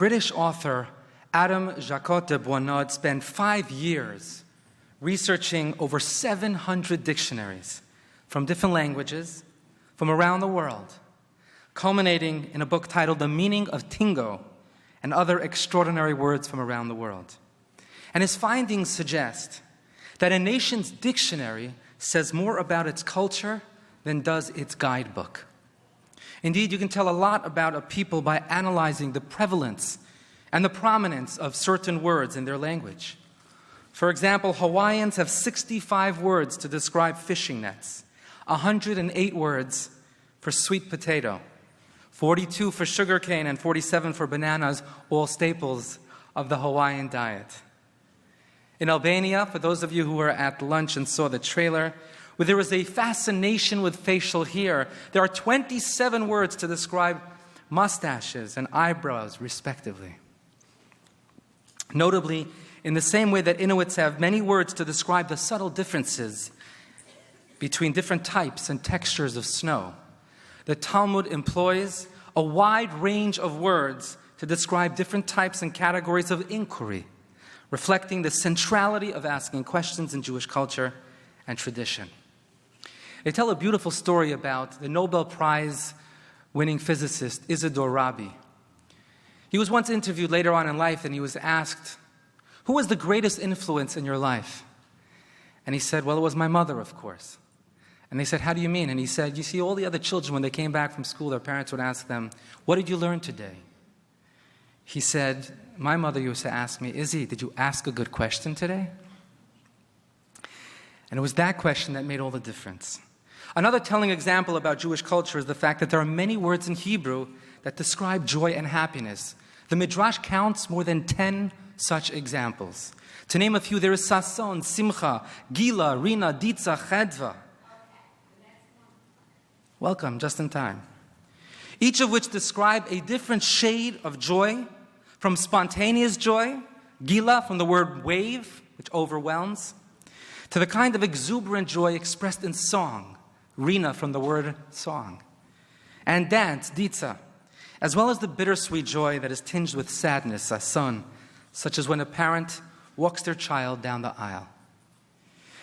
British author Adam Jacot de Boinod spent 5 years researching over 700 dictionaries from different languages from around the world, culminating in a book titled The Meaning of Tingo and Other Extraordinary Words from Around the World. And his findings suggest that a nation's dictionary says more about its culture than does its guidebook. Indeed, you can tell a lot about a people by analyzing the prevalence and the prominence of certain words in their language. For example, Hawaiians have 65 words to describe fishing nets, 108 words for sweet potato, 42 for sugarcane, and 47 for bananas, all staples of the Hawaiian diet. In Albania, for those of you who were at lunch and saw the trailer, where there was a fascination with facial hair, there are 27 words to describe mustaches and eyebrows, respectively. Notably, in the same way that Inuits have many words to describe the subtle differences between different types and textures of snow, the Talmud employs a wide range of words to describe different types and categories of inquiry, reflecting the centrality of asking questions in Jewish culture and tradition. They tell a beautiful story about the Nobel Prize-winning physicist Isidore Rabi. He was once interviewed later on in life, and he was asked, "Who was the greatest influence in your life?" And he said, "Well, it was my mother, of course." And they said, "How do you mean?" And he said, "You see, all the other children, when they came back from school, their parents would ask them, 'What did you learn today?' He said, 'My mother used to ask me, 'Izzy, did you ask a good question today?'" And it was that question that made all the difference. Another telling example about Jewish culture is the fact that there are many words in Hebrew that describe joy and happiness. The Midrash counts more than 10 such examples. To name a few, there is Sason, Simcha, Gila, Rina, Ditza, Chedva. Welcome, just in time. Each of which describe a different shade of joy, from spontaneous joy, Gila, from the word wave, which overwhelms, to the kind of exuberant joy expressed in song, Rina, from the word song, and dance, Ditza, as well as the bittersweet joy that is tinged with sadness, Sason, such as when a parent walks their child down the aisle.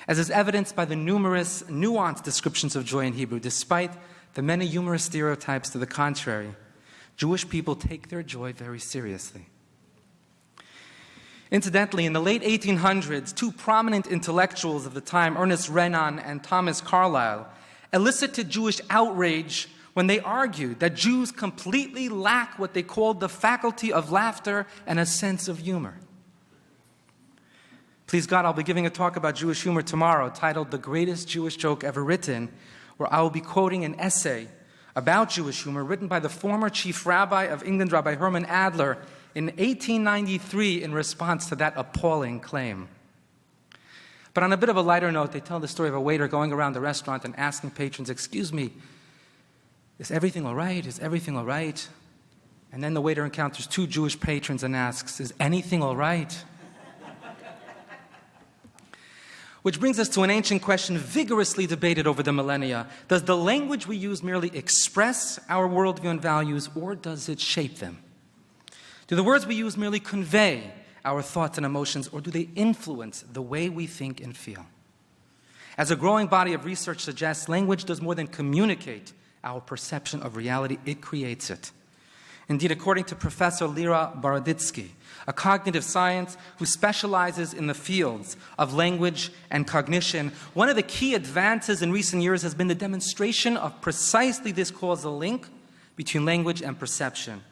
As is evidenced by the numerous nuanced descriptions of joy in Hebrew, despite the many humorous stereotypes to the contrary, Jewish people take their joy very seriously. Incidentally, in the late 1800s, two prominent intellectuals of the time, Ernest Renan and Thomas Carlyle, elicited Jewish outrage when they argued that Jews completely lack what they called the faculty of laughter and a sense of humor. Please God, I'll be giving a talk about Jewish humor tomorrow titled "The Greatest Jewish Joke Ever Written," where I will be quoting an essay about Jewish humor written by the former chief rabbi of England, Rabbi Herman Adler, in 1893 in response to that appalling claim. But on a bit of a lighter note, they tell the story of a waiter going around the restaurant and asking patrons, "Excuse me, is everything all right? Is everything all right?" And then the waiter encounters two Jewish patrons and asks, "Is anything all right?" Which brings us to an ancient question vigorously debated over the millennia. Does the language we use merely express our worldview and values, or does it shape them? Do the words we use merely convey our thoughts and emotions, or do they influence the way we think and feel? As a growing body of research suggests, language does more than communicate our perception of reality, it creates it. Indeed, according to Professor Lera Boroditsky, a cognitive scientist who specializes in the fields of language and cognition, one of the key advances in recent years has been the demonstration of precisely this causal link between language and perception.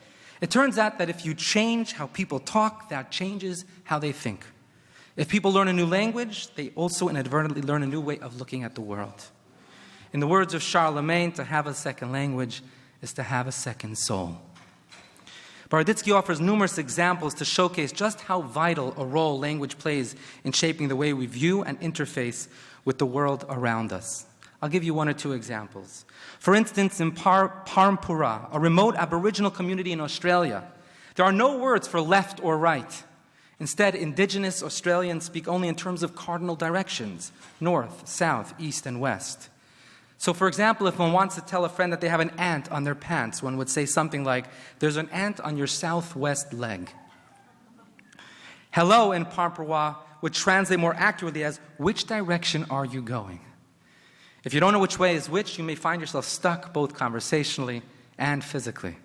It turns out that if you change how people talk, that changes how they think. If people learn a new language, they also inadvertently learn a new way of looking at the world. In the words of Charlemagne, to have a second language is to have a second soul. Boroditsky offers numerous examples to showcase just how vital a role language plays in shaping the way we view and interface with the world around us. I'll give you one or two examples. For instance, in Parampura, a remote Aboriginal community in Australia, there are no words for left or right. Instead, Indigenous Australians speak only in terms of cardinal directions: north, south, east, and west. So, for example, if one wants to tell a friend that they have an ant on their pants, one would say something like, "There's an ant on your southwest leg." Hello in Pamparwa would translate more accurately as, "Which direction are you going?" If you don't know which way is which, you may find yourself stuck both conversationally and physically.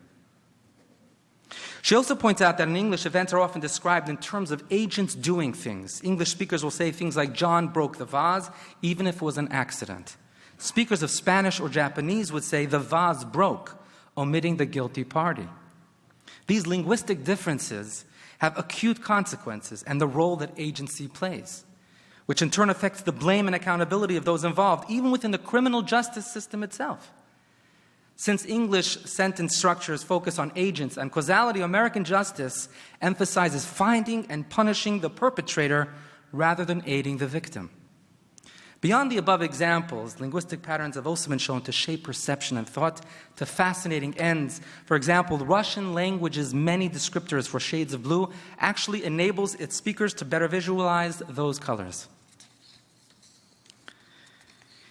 She also points out that in English, events are often described in terms of agents doing things. English speakers will say things like, "John broke the vase," even if it was an accident. Speakers of Spanish or Japanese would say, "The vase broke," omitting the guilty party. These linguistic differences have acute consequences and the role that agency plays, which in turn affects the blame and accountability of those involved, even within the criminal justice system itself. Since English sentence structures focus on agents and causality, American justice emphasizes finding and punishing the perpetrator rather than aiding the victim. Beyond the above examples, linguistic patterns have also been shown to shape perception and thought to fascinating ends. For example, the Russian language's many descriptors for shades of blue actually enables its speakers to better visualize those colors.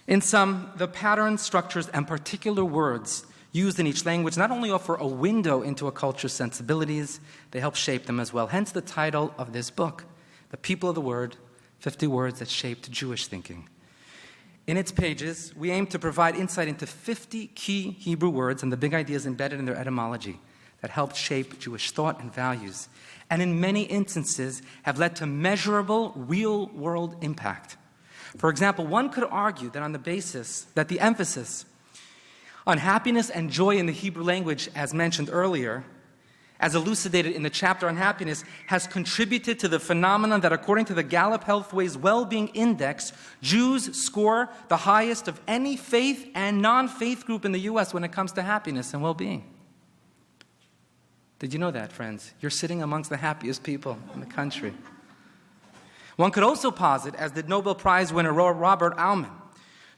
In sum, the patterns, structures, and particular words used in each language not only offer a window into a culture's sensibilities, they help shape them as well. Hence the title of this book, The People of the Word, 50 Words That Shaped Jewish Thinking. In its pages, we aim to provide insight into 50 key Hebrew words and the big ideas embedded in their etymology that helped shape Jewish thought and values, and in many instances have led to measurable, real-world impact. For example, one could argue that on the basis that the emphasis on happiness and joy in the Hebrew language, as mentioned earlier, as elucidated in the chapter on happiness, has contributed to the phenomenon that, according to the Gallup Healthways Well-Being Index, Jews score the highest of any faith and non-faith group in the U.S. when it comes to happiness and well-being. Did you know that, friends? You're sitting amongst the happiest people in the country. One could also posit, as did Nobel Prize winner Robert Aumann,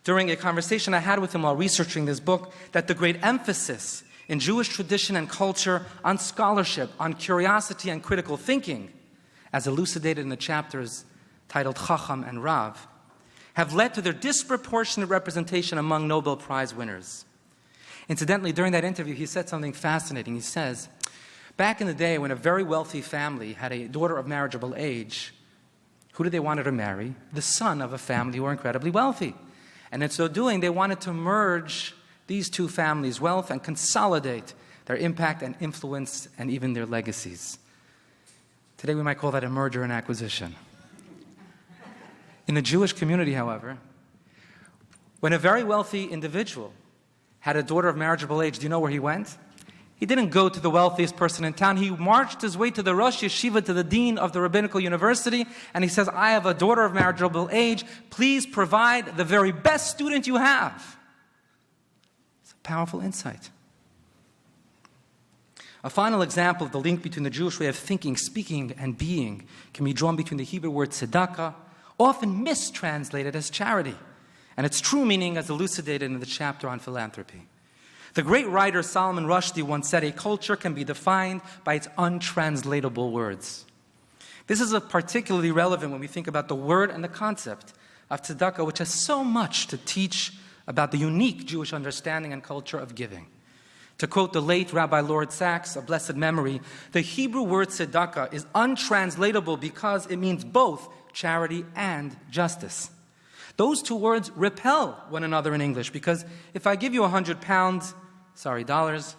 during a conversation I had with him while researching this book, that the great emphasis in Jewish tradition and culture on scholarship, on curiosity and critical thinking, as elucidated in the chapters titled Chacham and Rav, have led to their disproportionate representation among Nobel Prize winners. Incidentally, during that interview, he said something fascinating. He says, back in the day when a very wealthy family had a daughter of marriageable age, who did they want her to marry? The son of a family who were incredibly wealthy. And in so doing, they wanted to merge these two families' wealth and consolidate their impact and influence and even their legacies. Today we might call that a merger and acquisition. In the Jewish community, however, when a very wealthy individual had a daughter of marriageable age, do you know where he went? He didn't go to the wealthiest person in town. He marched his way to the Rosh Yeshiva, to the dean of the rabbinical university, and he says, "I have a daughter of marriageable age. Please provide the very best student you have." It's a powerful insight. A final example of the link between the Jewish way of thinking, speaking, and being can be drawn between the Hebrew word tzedakah, often mistranslated as charity, and its true meaning as elucidated in the chapter on philanthropy. The great writer Solomon Rushdie once said, "A culture can be defined by its untranslatable words." This is particularly relevant when we think about the word and the concept of tzedakah, which has so much to teach about the unique Jewish understanding and culture of giving. To quote the late Rabbi Lord Sachs, of blessed memory, the Hebrew word tzedakah is untranslatable because it means both charity and justice. Those two words repel one another in English, because if I give you dollars,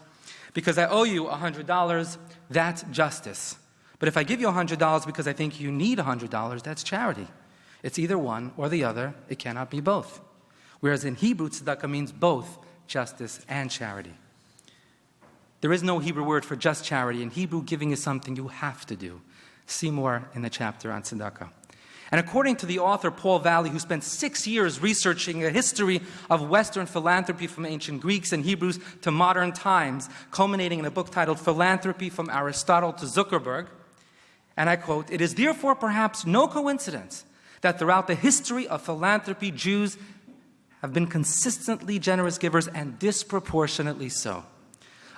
because I owe you $100, that's justice. But if I give you $100 because I think you need $100, that's charity. It's either one or the other. It cannot be both. Whereas in Hebrew, tzedakah means both justice and charity. There is no Hebrew word for just charity. In Hebrew, giving is something you have to do. See more in the chapter on tzedakah. And according to the author Paul Valley, who spent 6 years researching a history of Western philanthropy from ancient Greeks and Hebrews to modern times, culminating in a book titled Philanthropy from Aristotle to Zuckerberg, and I quote, "It is therefore perhaps no coincidence that throughout the history of philanthropy, Jews have been consistently generous givers and disproportionately so."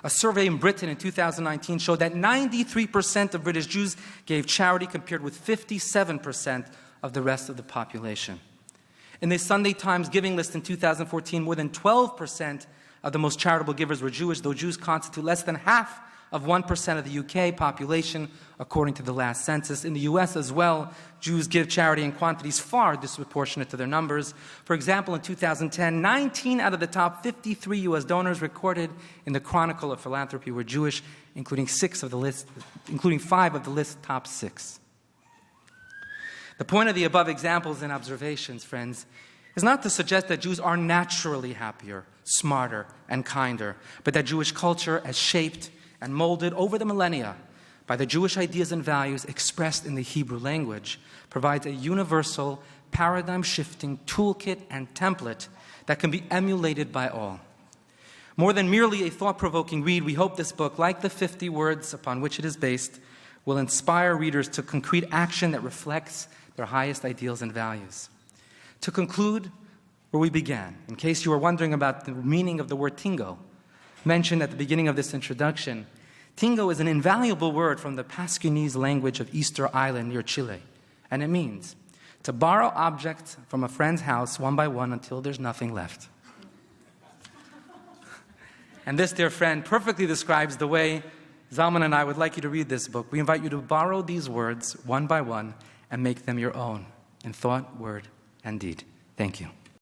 A survey in Britain in 2019 showed that 93% of British Jews gave charity compared with 57% of the rest of the population. In the Sunday Times giving list in 2014, more than 12% of the most charitable givers were Jewish, though Jews constitute less than half of 1% of the UK population, according to the last census. In the US as well, Jews give charity in quantities far disproportionate to their numbers. For example, in 2010, 19 out of the top 53 US donors recorded in the Chronicle of Philanthropy were Jewish, including 5 of the list's top 6. The point of the above examples and observations, friends, is not to suggest that Jews are naturally happier, smarter, and kinder, but that Jewish culture, as shaped and molded over the millennia by the Jewish ideas and values expressed in the Hebrew language, provides a universal, paradigm-shifting toolkit and template that can be emulated by all. More than merely a thought-provoking read, we hope this book, like the 50 words upon which it is based, will inspire readers to concrete action that reflects their highest ideals and values. To conclude where we began, in case you were wondering about the meaning of the word tingo, mentioned at the beginning of this introduction, tingo is an invaluable word from the Pasquinese language of Easter Island near Chile, and it means to borrow objects from a friend's house one by one until there's nothing left. And this, dear friend, perfectly describes the way Zalman and I would like you to read this book. We invite you to borrow these words one by one and make them your own in thought, word, and deed. Thank you.